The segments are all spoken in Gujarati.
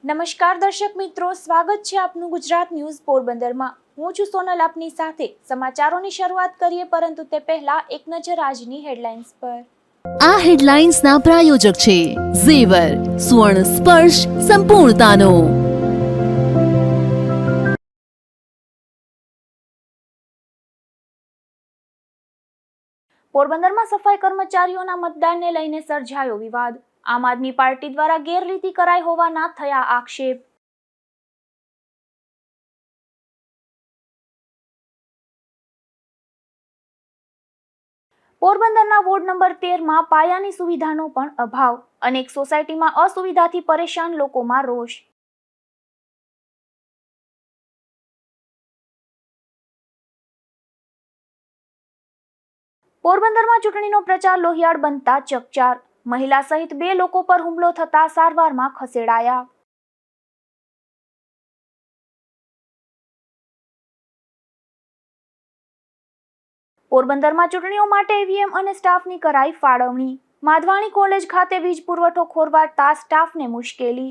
નમસ્કાર દર્શક મિત્રો, સ્વાગત છે આપનું ગુજરાત ન્યૂઝ પોરબંદરમાં। હું છું સોનલ આપની સાથે। સમાચારોની શરૂઆત કરીએ, પરંતુ તે પહેલા એક નજર આજની હેડલાઇન્સ પર। આ હેડલાઇન્સના પ્રાયોજક છે ઝેવર, સુવર્ણ સ્પર્શ સંપૂર્ણતાનો। પોરબંદરમાં સફાઈ કર્મચારીઓના મતદાનને લઈને સર્જાયો વિવાદ। આમ આદમી પાર્ટી દ્વારા ગેરરીતિ કરાઈ હોવાના થયા આક્ષેપ। પોરબંદરના વોર્ડ નંબર 13માં પાયાની સુવિધાનો પણ અભાવ। અનેક સોસાયટીમાં અસુવિધાથી પરેશાન લોકોમાં રોષ। પોરબંદરમાં ચૂંટણીનો પ્રચાર લોહિયાળ બનતા ચકચાર। મહિલા સહિત 2 લોકો પર હુમલો થતા સારવારમાં ખસેડાયા। પોરબંદરમાં ચૂંટણીઓ માટે ઈવીએમ અને સ્ટાફની કરાઈ ફાળવણી। માધવાણી કોલેજ ખાતે વીજ પુરવઠો ખોરવાડતા સ્ટાફને મુશ્કેલી।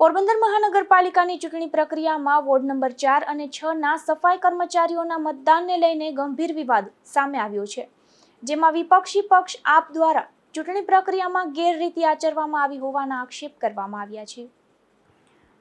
પોરબંદર મહાનગરપાલિકાની ચૂંટણી પ્રક્રિયામાં વોર્ડ નંબર 4 અને 6ના સફાઈ કર્મચારીઓના મતદાનને લઈને ગંભીર વિવાદ સામે આવ્યો છે, જેમાં વિપક્ષી પક્ષ આપ દ્વારા ચૂંટણી પ્રક્રિયામાં ગેરરીતિ આચરવામાં આવી હોવાના આક્ષેપ કરવામાં આવ્યા છે।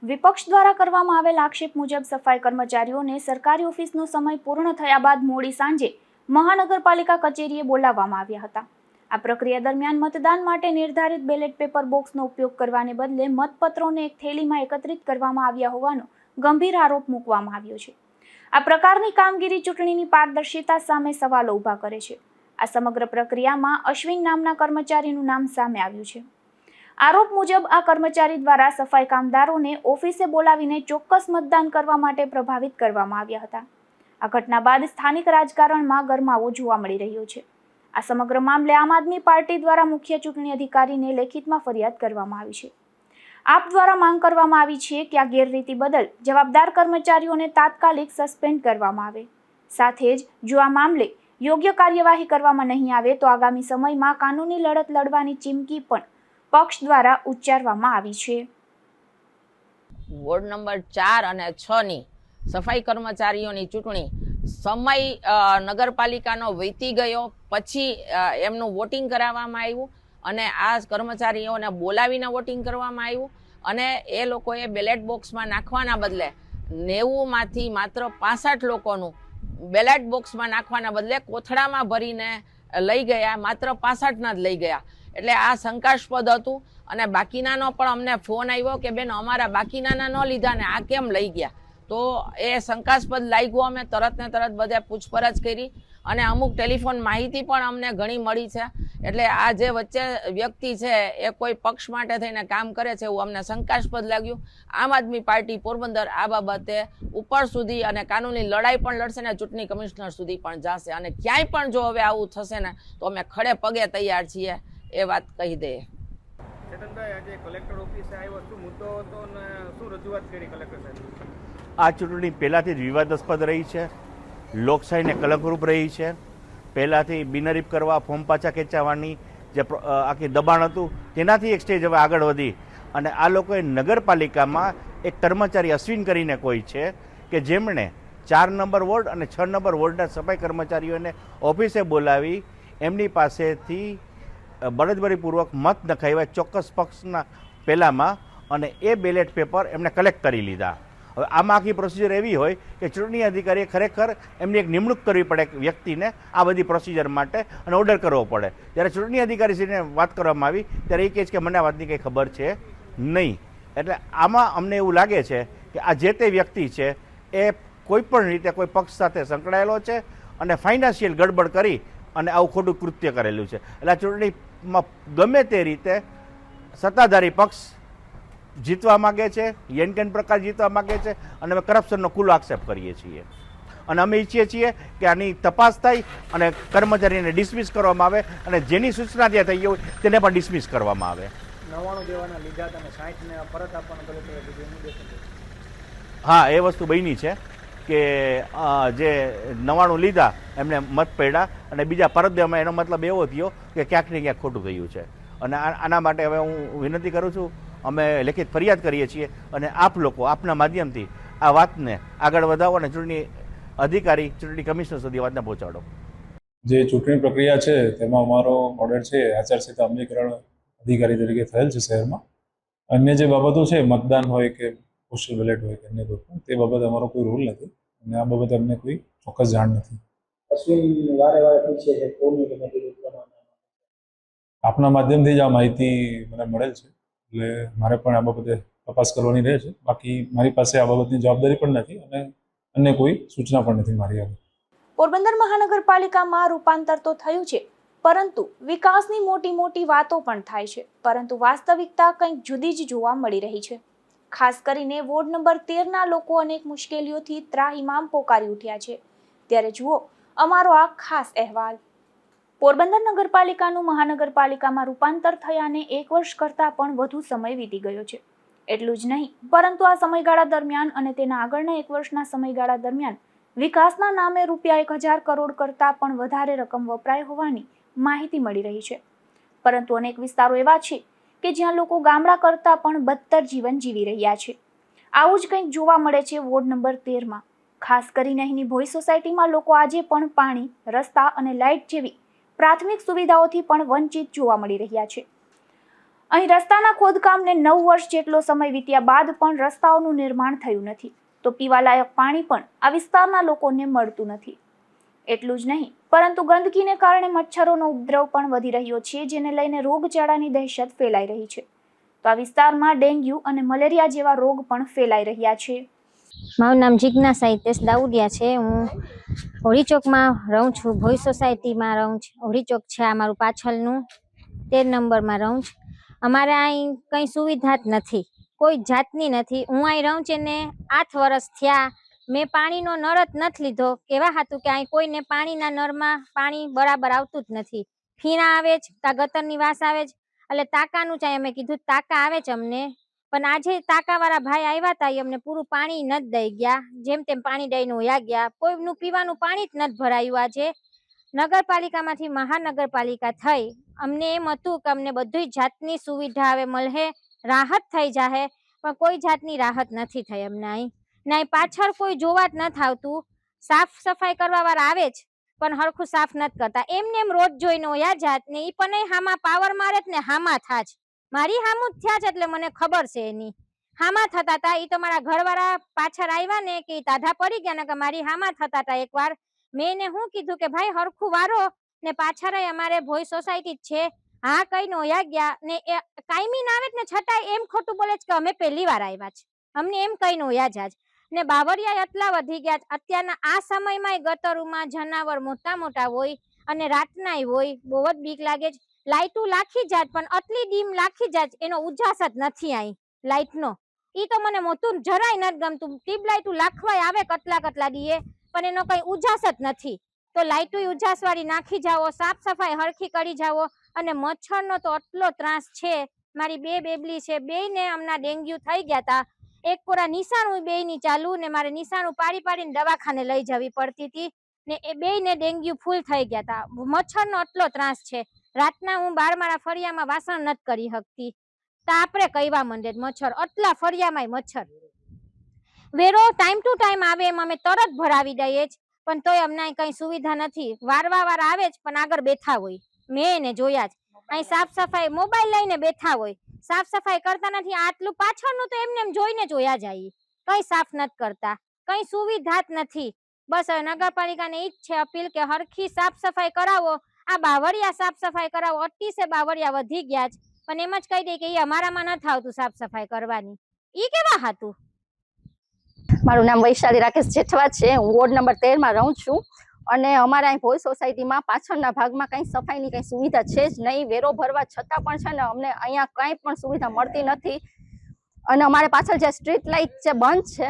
વિપક્ષ દ્વારા કરવામાં આવેલ આક્ષેપ મુજબ સફાઈ કર્મચારીઓને સરકારી ઓફિસનો સમય પૂર્ણ થયા બાદ મોડી સાંજે મહાનગરપાલિકા કચેરીએ બોલાવવામાં આવ્યા હતા। આ પ્રક્રિયા દરમિયાન મતદાન માટે નિર્ધારિત બેલેટ પેપર બોક્સનો ઉપયોગ કરવાને બદલે મતપત્રોને એક થેલીમાં એકત્રિત કરવામાં આવ્યા હોવાનો ગંભીર આરોપ મૂકવામાં આવ્યો છે। આ પ્રકારની કામગીરી ચૂંટણીની પારદર્શિતા સામે સવાલો ઊભા કરે છે। આ સમગ્ર પ્રક્રિયામાં અશ્વિન નામના કર્મચારીનું નામ સામે આવ્યું છે। આરોપ મુજબ આ કર્મચારી દ્વારા સફાઈ કામદારોને ઓફિસે બોલાવીને ચોક્કસ મતદાન કરવા માટે પ્રભાવિત કરવામાં આવ્યા હતા। આ ઘટના બાદ સ્થાનિક રાજકારણમાં ગરમાવો જોવા મળી રહ્યો છે। આ સમગ્ર મામલે આમ આદમી પાર્ટી દ્વારા મુખ્ય ચૂંટણી અધિકારીને લેખિતમાં ફરિયાદ કરવામાં આવી છે। આપ દ્વારા માંગ કરવામાં આવી છે કે આ ગેરરીતિ બદલ જવાબદાર કર્મચારીઓને તાત્કાલિક સસ્પેન્ડ કરવામાં આવે। સાથે જ જો આ મામલે યોગ્ય કાર્યવાહી કરવામાં નહીં આવે તો આગામી સમયમાં કાનૂની લડત લડવાની ચીમકી પણ પક્ષ દ્વારા ઉચ્ચારવામાં આવી છે। વોર્ડ નંબર 4 અને 6ની સફાઈ કર્મચારીઓની ચૂંટણી સમય નગરપાલિકાનો વીતી ગયો પછી એમનું વોટિંગ કરાવવામાં આવ્યું અને આ કર્મચારીઓને બોલાવીને વોટિંગ કરવામાં આવ્યું અને એ લોકોએ બેલેટ બોક્સમાં નાખવાના બદલે 90માંથી માત્ર 65 લોકોનું બેલેટ બોક્સમાં નાખવાના બદલે કોથળામાં ભરીને લઈ ગયા, માત્ર 65ના જ લઈ ગયા। એટલે આ શંકાસ્પદ હતું અને બાકીનાનો પણ અમને ફોન આવ્યો કે બેન અમારા બાકીનાના ન લીધા ને આ કેમ લઈ ગયા, તો એ શંકાસ્પદ લાગ્યું। અમે તરત ને તરત બધે પૂછપરછ કરી અને અમુક ટેલિફોન માહિતી પણ અમને ઘણી મળી છે। એટલે આ જે વચ્ચે વ્યક્તિ છે એ કોઈ પક્ષ માટે થઈને કામ કરે છે એવું અમને શંકાસ્પદ લાગ્યું। આમ આદમી પાર્ટી પોરબંદર આ બાબતે ઉપર સુધી અને કાનૂની લડાઈ પણ લડશે ને ચૂંટણી કમિશનર સુધી પણ જશે અને ક્યાંય પણ જો હવે આવું થશે ને તો અમે ખડે પગે તૈયાર છીએ, એ વાત કહી દઈએ। ચેતનભાઈ, આજે કલેક્ટર ઓફિસે આવ્યો, શું મુદ્દો હતો ને શું રજૂઆત કરી કલેક્ટર સાહેબ? આ ચૂંટણી પહેલાંથી જ વિવાદાસ્પદ રહી છે, લોકશાહીને કલંકરૂપ રહી છે। પહેલાંથી બિનહરીફ કરવા, ફોર્મ પાછા ખેંચાવવાની જે આખી દબાણ હતું તેનાથી એક સ્ટેજ હવે આગળ વધી અને આ લોકોએ નગરપાલિકામાં એક કર્મચારી અશ્વિન કરીને કોઈ છે કે જેમણે 4 નંબર વોર્ડ અને 6 નંબર વોર્ડના સફાઈ કર્મચારીઓને ઓફિસે બોલાવી એમની પાસેથી બળજબરીપૂર્વક મત નખાવ્યા ચોક્કસ પક્ષના પહેલામાં અને એ બેલેટ પેપર એમણે કલેક્ટ કરી લીધા। હવે આમાં આખી પ્રોસિજર એવી હોય કે ચૂંટણી અધિકારીએ ખરેખર એમની એક નિમણૂક કરવી પડે વ્યક્તિને આ બધી પ્રોસિજર માટે અને ઓર્ડર કરવો પડે। જ્યારે ચૂંટણી અધિકારીશ્રીને વાત કરવામાં આવી ત્યારે એ કહે છે કે મને આ વાતની કંઈ ખબર છે નહીં। એટલે આમાં અમને એવું લાગે છે કે આ જે તે વ્યક્તિ છે એ કોઈ પણ રીતે કોઈ પક્ષ સાથે સંકળાયેલો છે અને ફાઇનાન્શિયલ ગડબડ કરી અને આવું ખોટું કૃત્ય કરેલું છે। એટલે આ ચૂંટણીમાં ગમે તે રીતે સત્તાધારી પક્ષ જીતવા માગે છે, યેન કેન પ્રકાર જીતવા માગે છે અને અમે કરપ્શનનો ખુલ્લો આક્ષેપ કરીએ છીએ અને અમે ઈચ્છીએ છીએ કે આની તપાસ થાય અને કર્મચારીને ડિસમિસ કરવામાં આવે અને જેની સૂચના ત્યાં થઈ હોય તેને પણ ડિસમિસ કરવામાં આવે। 99 દેવાના લીધા અને 60 ને પરત આપવાનું કલેક્ટરે કીધું, હા, એ વસ્તુ બની છે કે જે 99 લીધા એમને મત પડ્યા અને બીજા પરત દેવામાં એનો મતલબ એવો થયો કે ક્યાંક ને ક્યાંક ખોટું થયું છે. અને આના માટે હવે હું વિનંતી કરું છું, અમે લેખિત ફરિયાદ કરીએ છીએ અને આપ લોકો આપના માધ્યમથી આ વાતને આગળ વધાવો અને ચૂંટણી અધિકારી, ચૂંટણી કમિશનર સુધી વાતને પહોંચાડો. જે ચૂંટણી પ્રક્રિયા છે તેમાં અમારો ઓર્ડર છે આચારસંહિતા અમલીકરણ અધિકારી તરીકે થયેલ છે શહેરમાં. અન્ય જે બાબતો છે, મતદાન હોય કે પોસ્ટલ બેલેટ હોય કે અન્ય કોઈ પણ, તે બાબતે અમારો કોઈ રૂલ નથી અને આ બાબતે અમને કોઈ ચોક્કસ જાણ નથી. આપના માધ્યમથી જ આ માહિતી મને મળેલ છે, એટલે મારે પણ આ બાબતે તપાસ કરવાની રહે છે. બાકી મારી પાસે આ બાબતની જવાબદારી પણ નથી અને અન્ય કોઈ સૂચના પણ નથી મારી આગળ. પોરબંદર મહાનગરપાલિકામાં રૂપાંતર તો થયું છે, પરંતુ વિકાસની મોટી મોટી વાતો પણ થાય છે, પરંતુ વાસ્તવિકતા કંઈક જુદી જ જોવા મળી રહી છે. ખાસ કરીને વોર્ડ નંબર 13ના લોકો અનેક મુશ્કેલીઓથી ત્રાહિમામ પોકારી ઉઠ્યા છે. ત્યારે જુઓ અમારો આ ખાસ અહેવાલ. પોરબંદર નગરપાલિકાનું મહાનગરપાલિકામાં રૂપાંતર થયાને 1 વર્ષ કરતાં પણ વધુ સમય વીતી ગયો છે. એટલું જ નહીં, પરંતુ આ સમયગાળા દરમિયાન અને તેના આગળના 1 વર્ષના સમયગાળા દરમિયાન વિકાસના નામે રૂપિયા 1000 કરોડ કરતાં પણ વધારે રકમ વપરાઈ હોવાની માહિતી મળી રહી છે. પરંતુ અનેક વિસ્તારો એવા છે કે જ્યાં લોકો ગામડા કરતાં પણ બદતર જીવન જીવી રહ્યા છે. આવું જ કંઈક જોવા મળે છે વોર્ડ નંબર 13માં. ખાસ કરીને અહીંની ભોઈ સોસાયટીમાં લોકો આજે પણ પાણી, રસ્તા અને લાઇટ જેવી પ્રાથમિક સુવિધાઓથી પણ વંચિત જોવા મળી રહ્યા છે. અહીં રસ્તાના ખોદકામને 9 વર્ષ જેટલો સમય વીત્યા બાદ પણ રસ્તાઓનું નિર્માણ થયું નથી, તો પીવાલાયક પાણી પણ આ વિસ્તારના લોકોને મળતું નથી. એટલું જ નહીં, પરંતુ ગંદકીને કારણે મચ્છરોનો ઉપદ્રવ પણ વધી રહ્યો છે, જેને લઈને રોગચાળાની દહેશત ફેલાઈ રહી છે. તો આ વિસ્તારમાં ડેન્ગ્યુ અને મલેરિયા જેવા રોગ પણ ફેલાઈ રહ્યા છે. મારું નામ જિજ્ઞાસા હિતેશ દાઉડિયા છે. હું હોળી ચોકમાં રહું છું, ભોઈ સોસાયટીમાં રહું છું. હોળી ચોક છે આ મારું પાછળનું, 13 નંબરમાં રહું છું. અમારે અહીં કંઈ સુવિધા જ નથી, કોઈ જાતની નથી. હું અહીં રહું છું ને 8 વર્ષ થયા, મેં પાણીનો નળ જ નથી લીધો. કેવા હતું કે અહીં કોઈને પાણીના નળમાં પાણી બરાબર આવતું જ નથી. ફીણા આવે જ, તા ગટરની વાસ આવે જ, એટલે તાકાનું ચાહે અમે કીધું તાકા આવે છે અમને, પણ આજે તાકાવાળા ભાઈ આવ્યા હતા, અમને પૂરું પાણી નથી દઈ ગયા. જેમ તેમ પાણી દઈને વયા ગયા. કોઈનું પીવાનું પાણી જ નથી ભરાયું. આજે નગરપાલિકામાંથી મહાનગરપાલિકા થઈ, અમને એમ હતું કે અમને બધી જાતની સુવિધા હવે મળે, રાહત થઈ જાહે, પણ કોઈ જાતની રાહત નથી થઈ અમને. અહીં પાછળ કોઈ જોવા જ નથી આવતું. સાફ સફાઈ કરવા વાળા આવે જ, પણ હરખું સાફ નથી કરતા. એમને એમ રોજ જોઈને ઓયા જાત ને ઈ પણ હામાં પાવર મારે ને હામાં થાજ. મારી હામું જ થયા છે એટલે મને ખબર છે એની. હામાં થતા હતા, ઈ તો મારા ઘરવાળા પાછળ આવ્યા ને કે તાઢા પડી ગયા ને કે મારી હામાં થતા હતા. એકવાર મેં એને શું કીધું કે ભાઈ હરખું વારો ને પાછળ અમારે ભોઈ સોસાયટી જ છે. હા કઈ ઓયા ગયા ને કાયમી ના આવે ને છતાંય એમ ખોટું બોલે છે કે અમે પહેલી વાર આવ્યા છે, અમને એમ કઈ ઓયા જાજ. ને બાવરિયા એટલા વધી ગયા. અત્યારના આ સમયમાં ગટરોમાં જનાવર મોટા મોટા હોય અને રાતનાય હોય, બહુ જ બીક લાગે છે. લાઈટું લાખી જાત, પણ આટલી ડીમ લાખી જાત, એનો ઉજાસ જ નથી અહીં લાઈટનો. ઈ તો મને મોટું જરાય નથી ગમતું. ટ્યુબ લાઈટું લાખવાય આવે કટલા દીએ, પણ એનો કઈ ઉજાસ જ નથી. તો લાઈટું ઉજાસ વાળી નાખી જાઓ, સાફ સફાઈ હરખી કરી જાઓ. અને મચ્છરનો તો આટલો ત્રાસ છે. મારી 2 બેબલી છે, બેયને હમણાં ડેન્ગ્યુ થઈ ગયા હતા. એક પૂરા નિશાણું બેયની ચાલુ ને મારે નિશાણું પાડીને દવાખાને લઈ જવી પડતી હતી ને એ બેયને ડેન્ગ્યુ ફૂલ થઈ ગયા હતા. મચ્છરનો આટલો ત્રાસ છે. રાતના હું 12 માળા ફળિયામાં વાસણ નથી કરી શકતી, તો આપણે કહેવા માંડે મચ્છર, આટલા ફળિયામાંય મચ્છર. વેરો ટાઈમ ટુ ટાઈમ આવે એમ અમે તરત ભરાવી દઈએ જ, પણ તોય અમને કઈ સુવિધા નથી. વારવા વાળા આવે જ પણ આગળ બેઠા હોય, મેં એને જોયા જ. અહીં સાફ સફાઈ મોબાઈલ લઈને બેઠા હોય, સાફ સફાઈ કરતા નથી. આટલું પાછળનું તો એમને એમ જોઈને જોયા જાય, કઈ સાફ નથી કરતા, કઈ સુવિધા જ નથી. બસ હવે નગરપાલિકાને ઈ જ છે અપીલ કે હરખી સાફ સફાઈ કરાવો. આ બાવરિયા સાફ સફાઈ કરાવો. અતિશય બાવરિયા વધી ગયા છે, પણ એમ જ કહી દે કે ઈ અમારામાં નથી આવતું સાફ સફાઈ કરવાની. ઈ કેવા હતું? મારું નામ વૈશાલી રાકેશ જેઠવા છે. હું વોર્ડ નંબર 13માં રહું છું અને અમારા અહીં ભોઈ સોસાયટીમાં પાછળના ભાગમાં કંઈ સફાઈની કંઈ સુવિધા છે જ નહીં. વેરો ભરવા છતાં પણ છે ને અમને અહીંયા કંઈ પણ સુવિધા મળતી નથી. અને અમારે પાછળ જે સ્ટ્રીટ લાઇટ જે બંધ છે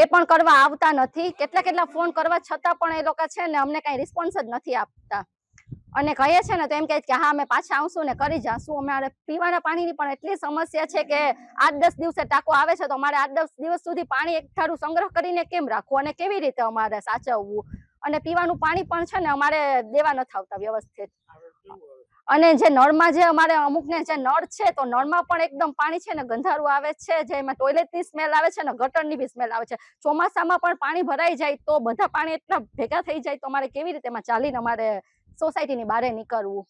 એ પણ કરવા આવતા નથી. કેટલા ફોન કરવા છતાં પણ એ લોકો છે ને અમને કાંઈ રિસ્પોન્સ જ નથી આપતા. અને કહીએ છે ને તો એમ કહે કે હા અમે પાછા આવશું ને કરી જશું. અમારે પીવાના પાણીની પણ એટલી સમસ્યા છે કે 8-10 દિવસે ટાંકો આવે છે તો અમારે 8-10 દિવસ સુધી પાણી એકઠારું સંગ્રહ કરીને કેમ રાખવું અને કેવી રીતે અમારે સાચવવું. અને પીવાનું પાણી પણ છે ને અમારે દેવા નથી આવતા વ્યવસ્થિત. અને જે નળમાં જે અમારે અમુકને જે નળ છે તો નળમાં પણ એકદમ પાણી છે ને ગંધારું આવે છે, જે એમાં ટોયલેટની સ્મેલ આવે છે ને ગટરની બી સ્મેલ આવે છે. ચોમાસામાં પણ પાણી ભરાઈ જાય તો બધા પાણી એટલા ભેગા થઈ જાય તો અમારે કેવી રીતે એમાં ચાલીને અમારે સોસાયટીની બહાર નીકળવું.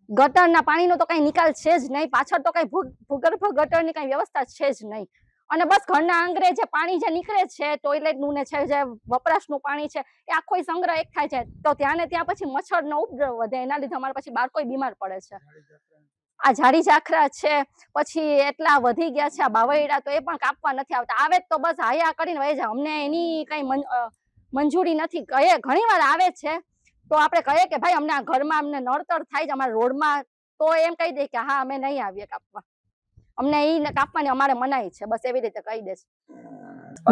ગટરના પાણીનો તો કઈ નિકાલ છે જ નહીં, પાછળ તો કઈ ભૂગર્ભ ગટરની કઈ વ્યવસ્થા છે જ નહીં. અને બસ ઘરના આંગણે જે પાણી જે નીકળે છે ટોયલેટનું ને છે જે વપરાશનું પાણી છે એ આખો સંગ્રહ એક થાય છે તો ત્યાં ને ત્યાં પછી મચ્છરનો ઉપદ્રવ વધે, એના લીધે અમારે પછી બાર કોઈ બીમાર પડે છે. આ ઝાડી ઝાખરા છે પછી એટલા વધી ગયા છે આ બાવળિયા તો એ પણ કાપવા નથી આવતા. આવે તો બસ હાયા કરીને વહી જાય, અમને એની કઈ મંજૂરી નથી. ઘણી વાર આવે છે તો આપણે કહીએ કે ભાઈ અમને આ ઘરમાં અમને નડતર થાય છે અમારા રોડમાં, તો એમ કહી દે કે હા અમે નહીં આવીએ કાપવા, અમને એ કાપવાની અમારે મનાઈ છે, બસ એવી રીતે કહી દે છે.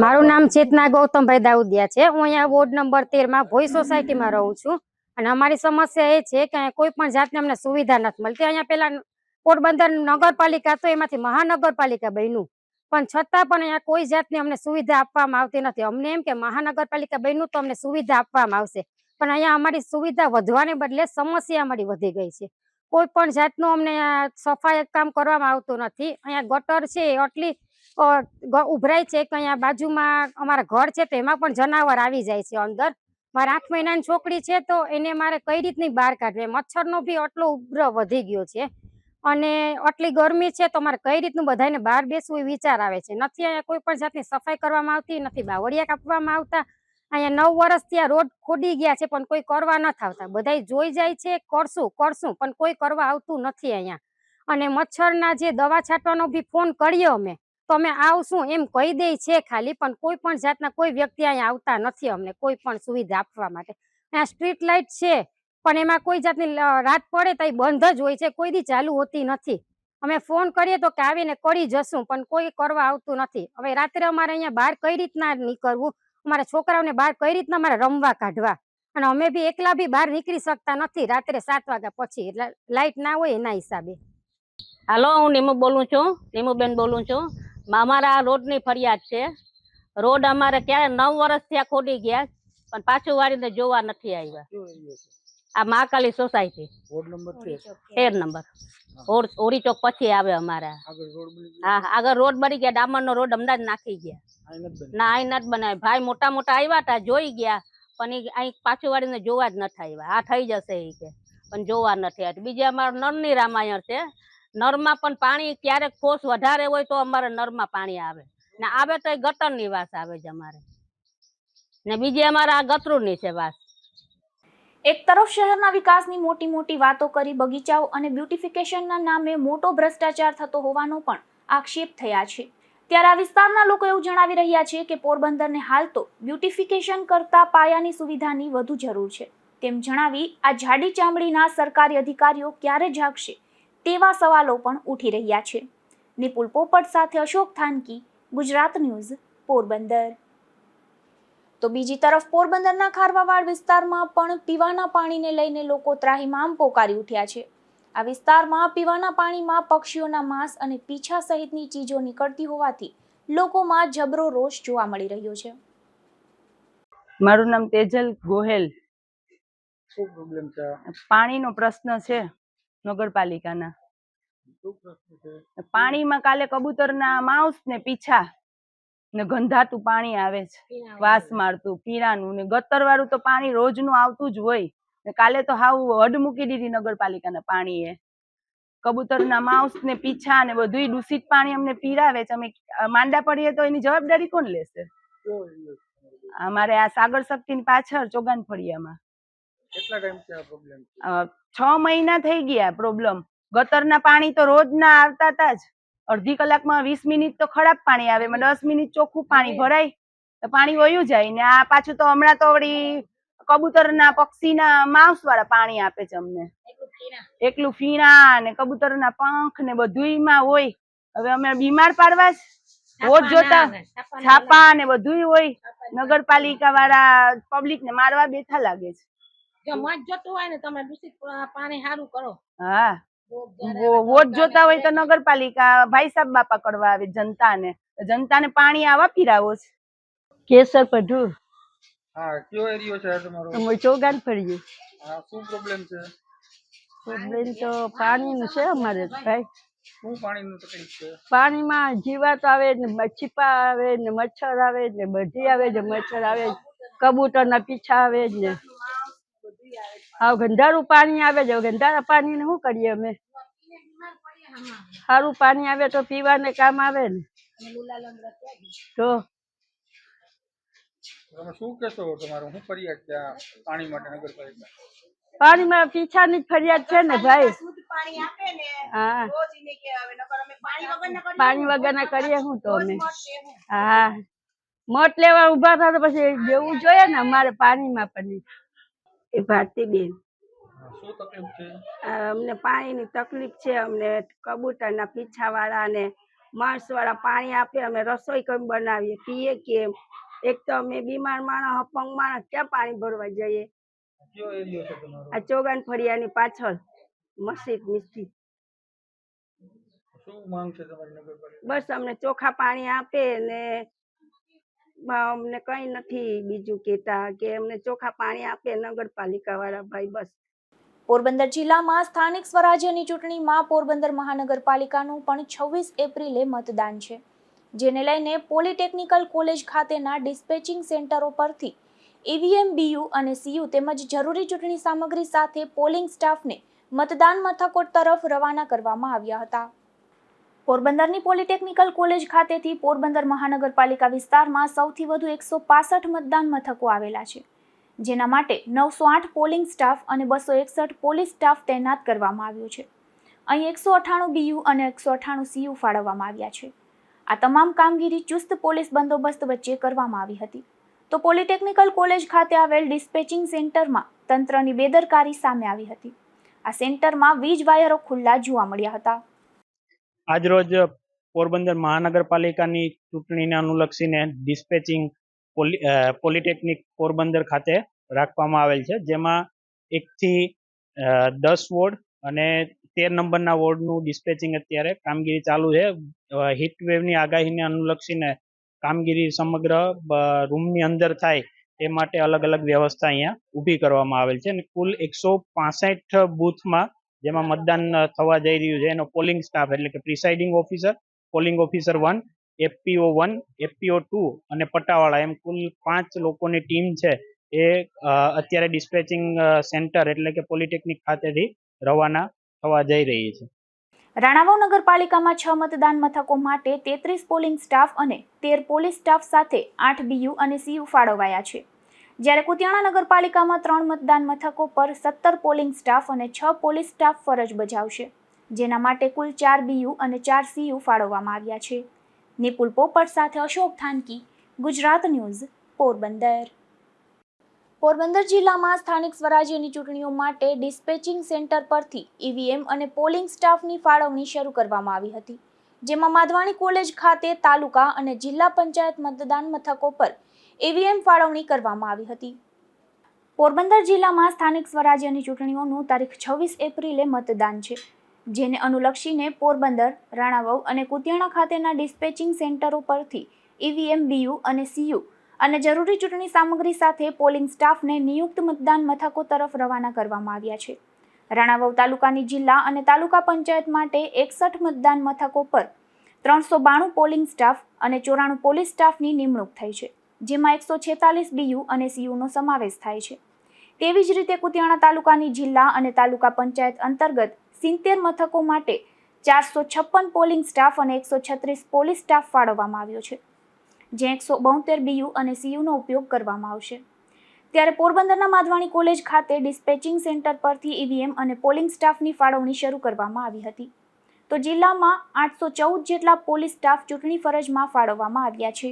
મારું નામ ચેતના ગૌતમભાઈ દાઉદિયા છે. હું અહીંયા વોર્ડ નંબર 13 માં ભોઈ સોસાયટીમાં રહું છું. અને અમારી સમસ્યા એ છે કે કોઈ પણ જાતની અમને સુવિધા નથી મળતી. અહીંયા પેલા પોરબંદર નગરપાલિકા તો એમાંથી મહાનગરપાલિકા બન્યું, પણ છતાં પણ અહીંયા કોઈ જાતની અમને સુવિધા આપવામાં આવતી નથી. અમને એમ કે મહાનગરપાલિકા બન્યું તો અમને સુવિધા આપવામાં આવશે, પણ અહીંયા અમારી સુવિધા વધવાને બદલે સમસ્યા અમારી વધી ગઈ છે. કોઈ પણ જાતનું અમને સફાઈ કામ કરવામાં આવતું નથી. અહીંયા ગટર છે એટલી ઉભરાય છે કે અહીંયા બાજુમાં અમારા ઘર છે તો એમાં પણ જનાવર આવી જાય છે અંદર. મારા 8 મહિનાની છોકરી છે તો એને મારે કઈ રીતની બહાર કાઢવી, મચ્છરનો બી એટલો ઉપદ્રવ વધી ગયો છે અને આટલી ગરમી છે તો મારે કઈ રીતનું બધાને બહાર બેસવું એ વિચાર આવે છે. નથી અહીંયા કોઈ પણ જાતની સફાઈ કરવામાં આવતી, નથી બાવળિયા કાપવામાં આવતા. અહીંયા 9 વર્ષથી આ રોડ ખોદી ગયા છે પણ કોઈ કરવા નથી આવતા. બધા જોઈ જાય છે કરશું પણ કોઈ કરવા આવતું નથી અહીંયા. અને મચ્છરના જે દવા છાંટવાનો બી ફોન કર્યો અમે તો અમે આવશું એમ કહી દે છે ખાલી, પણ કોઈ પણ જાતના કોઈ વ્યક્તિ અહીંયા આવતા નથી અમને કોઈ પણ સુવિધા આપવા માટે. અહીંયા સ્ટ્રીટ લાઇટ છે પણ એમાં કોઈ જાતની રાત પડે તો એ બંધ જ હોય છે, કોઈ દી ચાલુ હોતી નથી. અમે ફોન કરીએ તો કે આવીને કરી જશું પણ કોઈ કરવા આવતું નથી. હવે રાત્રે અમારે અહીંયા બહાર કઈ રીતના નીકળવું, અમારા છોકરાઓને બહાર કઈ રીતના અમારે રમવા કાઢવા, અને અમે બી એકલા બી બહાર નીકળી શકતા નથી રાત્રે 7 વાગ્યા પછી, એટલે લાઇટ ના હોય એના હિસાબે. હાલો, હું નીમુબેન બોલું છું. અમારા રોડની ફરિયાદ છે. રોડ અમારે ક્યારે 9 વર્ષથી આ ખોદી ગયા પણ પાછું વાળીને જોવા નથી આવ્યા. આ Mahakali society ward number 13 number ઓરી ચોક પછી આવે અમારે. હા, આગળ રોડ બની ગયા, ડામરનો રોડ અમદાવાદ નાખી ગયા. ના અહીં નથી બનાવ્યો. ભાઈ મોટા આવ્યા હતા જોઈ ગયા પણ અહીં પાછું વાળીને જોવા જ નથી આવ્યા. આ થઈ જશે એ કે પણ જોવા નથી આવ્યા. બીજે અમારું નળની રામાયણ છે. નળમાં પણ પાણી ક્યારેક ફોર્સ વધારે હોય તો અમારે નળમાં પાણી આવે ને આવે તો એ ગટરની વાસ આવે છે અમારે, ને બીજી અમારે આ ગટરુની છે વાસ. એક તરફ શહેરના વિકાસની મોટી વાતો કરી બગીચાઓ અને બ્યુટિફિકેશનના નામે મોટો ભ્રષ્ટાચાર થતો હોવાનો પણ આક્ષેપ થયા છે, ત્યારે આ વિસ્તારના લોકો એવું જણાવી રહ્યા છે કે પોરબંદરને હાલ તો બ્યુટિફિકેશન કરતા પાયાની સુવિધાની વધુ જરૂર છે. તેમ જણાવી આ જાડી ચામડીના સરકારી અધિકારીઓ ક્યારે જાગશે તેવા સવાલો પણ ઉઠી રહ્યા છે. નિપુલ પોપટ સાથે અશોક થાનકી, ગુજરાત ન્યૂઝ, પોરબંદર. તો બીજી તરફ પોરબંદરના ખારવાવાડ વિસ્તારમાં પણ પીવાના પાણીને લઈને લોકો ત્રાહિમામ પોકારી ઉઠ્યા છે. આ વિસ્તારમાં પીવાના પાણીમાં પક્ષીઓના માંસ અને પીછા સહિતની ચીજો નીકળતી હોવાથી લોકોમાં જબરો રોષ જોવા મળી રહ્યો છે. મારું નામ તેજલ ગોહેલ. શું પ્રોબ્લેમ છે? પાણીનો પ્રશ્ન છે નગરપાલિકાના. પાણીમાં કાલે કબૂતરના માઉસ ને પીછા ને ગંધાતું પાણી આવે છે, વાસ મારતું પીણાનું ને ગટર વાળું તો પાણી રોજનું આવતું જ હોય ને કાલે તો હાવ હડ મૂકી દીધી નગરપાલિકાના પાણીએ. કબૂતરના માઉસ ને પીછા ને બધું દૂષિત પાણી અમને પીરાવે છે. અમે માંદા પડીએ તો એની જવાબદારી કોણ લેશે? અમારે આ સાગર શક્તિની પાછળ ચોગાન ફળિયામાં. કેટલા ટાઈમથી આ પ્રોબ્લેમ? 6 મહિના થઈ ગયા પ્રોબ્લેમ. ગટરના પાણી તો રોજ ના આવતા હતા જ. અડધી કલાકમાં 20 મિનિટ તો ખરાબ પાણી આવે, 10 મિનિટ ચોખ્ખું પાણી ભરાય તો પાણી વયું જાય ને આ પાછું તો હમણાં તો વળી કબૂતરના પક્ષીના માંસ વાળા પાણી આપે છે અમને. એકલું ફીણા ને કબૂતરના પંખ ને બધુંયમાં હોય. હવે અમે બીમાર પાડવા જ રોજ જોતા છાપા ને બધુંય હોય. નગરપાલિકા વાળા પબ્લિક ને મારવા બેઠા લાગે છે. જો મત જોતું હોય ને તમે દૂષિત પાણી સારું કરો. હા, વોટ જોતા હોય તો નગરપાલિકા ભાઈ સાહેબ બાપા કરવા આવે જનતાને પાણી આવા પીરાવો છે. કેસર પઢુ હા, કયો એરિયો છે તમારો? અમે ચોગાન ફરીએ. હા, શું પ્રોબ્લેમ છે? પ્રોબ્લેમ તો પાણીનું છે અમારે ભાઈ. શું પાણીનું તકલીફ છે? પાણીમાં જીવાત આવે ને છીપા આવે ને મચ્છર આવે ને બધી આવે ને મચ્છર આવે, કબૂતરના પીછા આવે ને ગંધારું પાણી આવે છે. ગંધારા પાણીને શું કરીએ અમે? સારું પાણી આવે તો પીવાને કામ આવે ને. તો તમે શું કહેશો? તમારું શું ફરિયાદ છે આ પાણી માટે નગરપાલિકા? પાણીમાં પીછાની જ ફરિયાદ છે ને ભાઈ. હા, પાણી વગરના કરીએ શું તો અમે? હા, મત લેવા ઉભા થાય તો પછી દેવું જોઈએ ને અમારે પાણીમાં પણ. એ ભારતીબેન, શું તકલીફ છે? અમને પાણીની તકલીફ છે. અમને કબૂતરના પીછા વાળા ને માંસ વાળા પાણી આપે, અમે રસોઈ કેમ બનાવીએ, પીએ કેમ? એક તો અમે બીમાર માણસ, અપંગ માણસ, ક્યાં પાણી ભરવા જઈએ? કયો એરિયો છે તમારો? આ ચોગાન ફળિયાની પાછળ મસ્જિદ મિસ્ટી. શું માંગ છે તમારી નગરપાલિકા? બસ અમને ચોખ્ખા પાણી આપે ને અમને કઈ નથી બીજું કેતા, કે અમને ચોખ્ખા પાણી આપે નગરપાલિકા વાળા ભાઈ. બસ. પોરબંદર જિલ્લામાં સ્થાનિક સ્વરાજ્યની ચૂંટણીમાં પોરબંદર મહાનગરપાલિકાનું પણ 26 એપ્રિલે મતદાન છે, જેને લઈને પોલિટેકનિકલ કોલેજ ખાતેના ડિસ્પેચિંગ સેન્ટરો પરથી ઈવીએમ, બીયુ અને સીયુ તેમજ જરૂરી ચૂંટણી સામગ્રી સાથે પોલિંગ સ્ટાફને મતદાન મથકો તરફ રવાના કરવામાં આવ્યા હતા. પોરબંદરની પોલિટેકનિકલ કોલેજ ખાતેથી પોરબંદર મહાનગરપાલિકા વિસ્તારમાં સૌથી વધુ 165 મતદાન મથકો આવેલા છે, જેના માટે 908 પોલિંગ સ્ટાફ અને 261 પોલીસ સ્ટાફ તૈનાત કરવામાં આવ્યો છે. અહીં 198 બીયુ અને 198 સીયુ ફાળવવામાં આવ્યા છે. આ તમામ કામગીરી ચુસ્ત પોલીસ બંદોબસ્ત વચ્ચે કરવામાં આવી હતી. તો પોલિટેકનિકલ કોલેજ ખાતે આવેલ ડિસ્પેચિંગ સેન્ટરમાં તંત્રની બેદરકારી સામે આવી હતી. આ સેન્ટરમાં વીજ વાયરો ખુલ્લા જોવા મળ્યા હતા. આજરોજ પોરબંદર મહાનગરપાલિકાની ચૂંટણીને અનુલક્ષીને ડિસ્પેચિંગ પોલિટેકનિક પોરબંદર ખાતે રાખવામાં આવેલ છે, જેમાં 1 થી 10 વોર્ડ અને 13 નંબરના વોર્ડનું ડિસ્પેચિંગ અત્યારે કામગીરી ચાલુ છે. હીટ વેવની આગાહીને અનુલક્ષીને કામગીરી સમગ્ર રૂમની અંદર થાય એ માટે અલગ અલગ વ્યવસ્થા અહીંયા ઊભી કરવામાં આવેલ છે અને કુલ 165 બૂથમાં જેમાં મતદાન થવા જઈ રહ્યું છે એનો પોલિંગ સ્ટાફ એટલે કે presiding officer, polling officer 1, FPO 1, FPO 2 અને પટ્ટાવાળા એમ કુલ 5 લોકોની ટીમ છે એ અત્યારે ડિસ્પેચિંગ સેન્ટર એટલે કે પોલિટેકનિક ખાતેથી રવાના થવા જઈ રહી છે. રાણાવાવ નગરપાલિકામાં 6 મતદાન મથકો માટે 33 પોલિંગ સ્ટાફ અને 13 પોલીસ સ્ટાફ સાથે 8 બીયુ અને સીયુ ફાળવાયા છે, જ્યારે કુતિયાણા નગરપાલિકામાં 3 મતદાન મથકો પર 17 પોલિંગ સ્ટાફ અને 6 પોલીસ સ્ટાફ ફરજ બજાવશે, જેના માટે કુલ 4 બીયુ અને 4 સીયુ ફાળવવામાં આવ્યા છે. નિપુલ પોપટ સાથે અશોક થાનકી, ગુજરાત ન્યૂઝ, પોરબંદર. પોરબંદર જિલ્લામાં સ્થાનિક સ્વરાજ્યની ચૂંટણીઓ માટે ડિસ્પેચિંગ સેન્ટર પરથી ઈવીએમ અને પોલિંગ સ્ટાફની ફાળવણી શરૂ કરવામાં આવી હતી, જેમાં માધવાણી કોલેજ ખાતે તાલુકા અને જિલ્લા પંચાયત મતદાન મથકો પર ઈવીએમ ફાળવણી કરવામાં આવી હતી. પોરબંદર જિલ્લામાં સ્થાનિક સ્વરાજ્યની ચૂંટણીઓનું તારીખ 26 એપ્રિલે મતદાન છે, જેને અનુલક્ષીને પોરબંદર, રાણાવાવ અને કુતિયાણા ખાતેના ડિસ્પેચિંગ સેન્ટરો પરથી ઈવીએમ, બીયુ અને સીયુ અને જરૂરી ચૂંટણી સામગ્રી સાથે પોલિંગ સ્ટાફને નિયુક્ત મતદાન મથકો તરફ રવાના કરવામાં આવ્યા છે. રાણાવાવ તાલુકાની જિલ્લા અને તાલુકા પંચાયત માટે 61 મતદાન મથકો પર 392 પોલિંગ સ્ટાફ અને 94 પોલીસ સ્ટાફની નિમણૂક થઈ છે, જેમાં 146 બીયુ અને સીયુનો સમાવેશ થાય છે. તેવી જ રીતે કુતિયાણા તાલુકાની જિલ્લા અને તાલુકા પંચાયત અંતર્ગત 70 મથકો માટે 456 પોલિંગ સ્ટાફ અને 136 પોલીસ સ્ટાફ ફાળવવામાં આવ્યો છે, જ્યાં 172 બીયુ અને સીયુનો ઉપયોગ કરવામાં આવશે. ત્યારે પોરબંદરના માધવાણી કોલેજ ખાતે ડિસ્પેચિંગ સેન્ટર પરથી ઈવીએમ અને પોલિંગ સ્ટાફની ફાળવણી શરૂ કરવામાં આવી હતી. તો જિલ્લામાં 814 જેટલા પોલીસ સ્ટાફ ચૂંટણી ફરજમાં ફાળવવામાં આવ્યા છે.